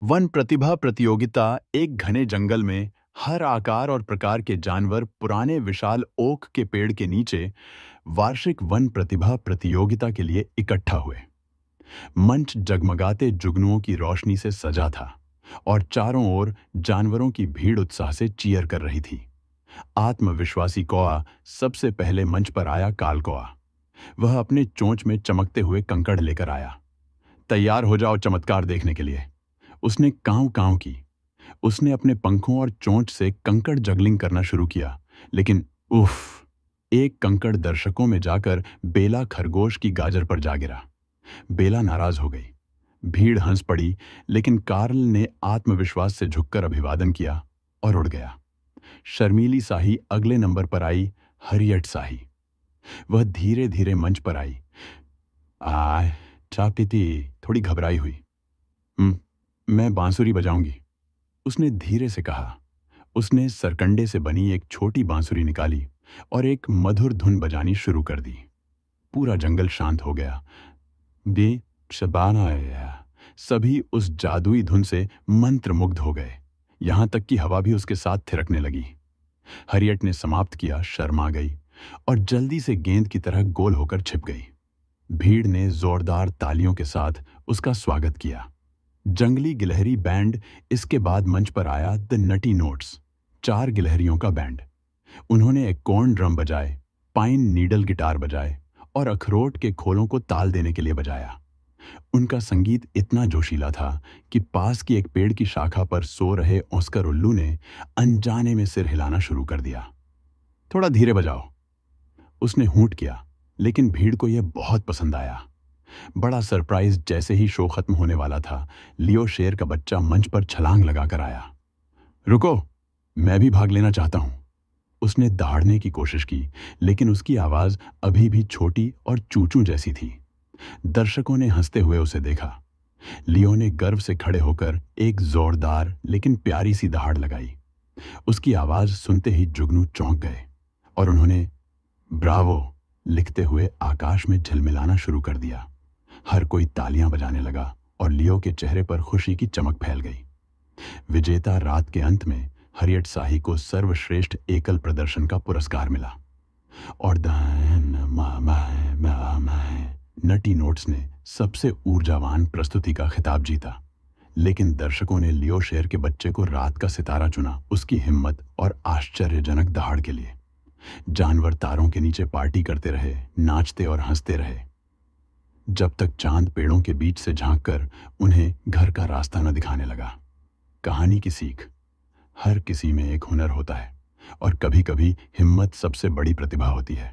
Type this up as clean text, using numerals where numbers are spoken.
One प्रतिभा प्रतियोगिता एक घने जंगल में हर आकार और प्रकार के जानवर पुराने विशाल ओक के पेड़ के नीचे वार्षिक वन प्रतिभा प्रतियोगिता के लिए इकट्ठा हुए। मंच जगमगाते जुगनुओं की रोशनी से सजा था और चारों ओर जानवरों की भीड़ उत्साह से चीयर कर रही थी। आत्मविश्वासी कौआ सबसे पहले मंच पर आया। काल कौआ, वह अपने चोंच में चमकते हुए कंकड़ लेकर आया। तैयार हो जाओ चमत्कार देखने के लिए। उसने कांव कांव की। उसने अपने पंखों और चोंच से कंकड़ जगलिंग करना शुरू किया, लेकिन उफ, एक कंकड़ दर्शकों में जाकर बेला खरगोश की गाजर पर जा गिरा। बेला नाराज हो गई। भीड़ हंस पड़ी, लेकिन कार्ल ने आत्मविश्वास से झुककर अभिवादन किया और उड़ गया। शर्मीली साही अगले नंबर पर आई। हरियट साही, वह धीरे धीरे मंच पर आई। आय, चाय पीती, थोड़ी घबराई हुई। मैं बांसुरी बजाऊंगी, उसने धीरे से कहा। उसने सरकंडे से बनी एक छोटी बांसुरी निकाली और एक मधुर धुन बजानी शुरू कर दी। पूरा जंगल शांत हो गया। बे शबाना आया। सभी उस जादुई धुन से मंत्रमुग्ध हो गए, यहां तक कि हवा भी उसके साथ थिरकने लगी। हरियट ने समाप्त किया, शर्मा गई और जल्दी से गेंद की तरह गोल होकर छिप गई। भीड़ ने जोरदार तालियों के साथ उसका स्वागत किया। जंगली गिलहरी बैंड इसके बाद मंच पर आया। द नटी नोट्स, 4 गिलहरियों का बैंड। उन्होंने एक कॉर्न ड्रम बजाए, पाइन नीडल गिटार बजाए और अखरोट के खोलों को ताल देने के लिए बजाया। उनका संगीत इतना जोशीला था कि पास की एक पेड़ की शाखा पर सो रहे ऑस्कर उल्लू ने अनजाने में सिर हिलाना शुरू कर दिया। थोड़ा धीरे बजाओ, उसने हूंट किया, लेकिन भीड़ को यह बहुत पसंद आया। बड़ा सरप्राइज, जैसे ही शो खत्म होने वाला था, लियो शेर का बच्चा मंच पर छलांग लगाकर आया। रुको, मैं भी भाग लेना चाहता हूं। उसने दहाड़ने की कोशिश की, लेकिन उसकी आवाज अभी भी छोटी और चूचू जैसी थी। दर्शकों ने हंसते हुए उसे देखा। लियो ने गर्व से खड़े होकर एक जोरदार लेकिन प्यारी सी दहाड़ लगाई। उसकी आवाज सुनते ही जुगनू चौंक गए और उन्होंने ब्रावो लिखते हुए आकाश में झिलमिलाना शुरू कर दिया। हर कोई तालियां बजाने लगा और लियो के चेहरे पर खुशी की चमक फैल गई। विजेता रात के अंत में हरियट शाही को सर्वश्रेष्ठ एकल प्रदर्शन का पुरस्कार मिला और नटी नोट्स ने सबसे ऊर्जावान प्रस्तुति का खिताब जीता। लेकिन दर्शकों ने लियो शेर के बच्चे को रात का सितारा चुना, उसकी हिम्मत और आश्चर्यजनक दहाड़ के लिए। जानवर तारों के नीचे पार्टी करते रहे, नाचते और हंसते रहे, जब तक चांद पेड़ों के बीच से झांककर उन्हें घर का रास्ता न दिखाने लगा। कहानी की सीख, हर किसी में एक हुनर होता है और कभी कभी हिम्मत सबसे बड़ी प्रतिभा होती है।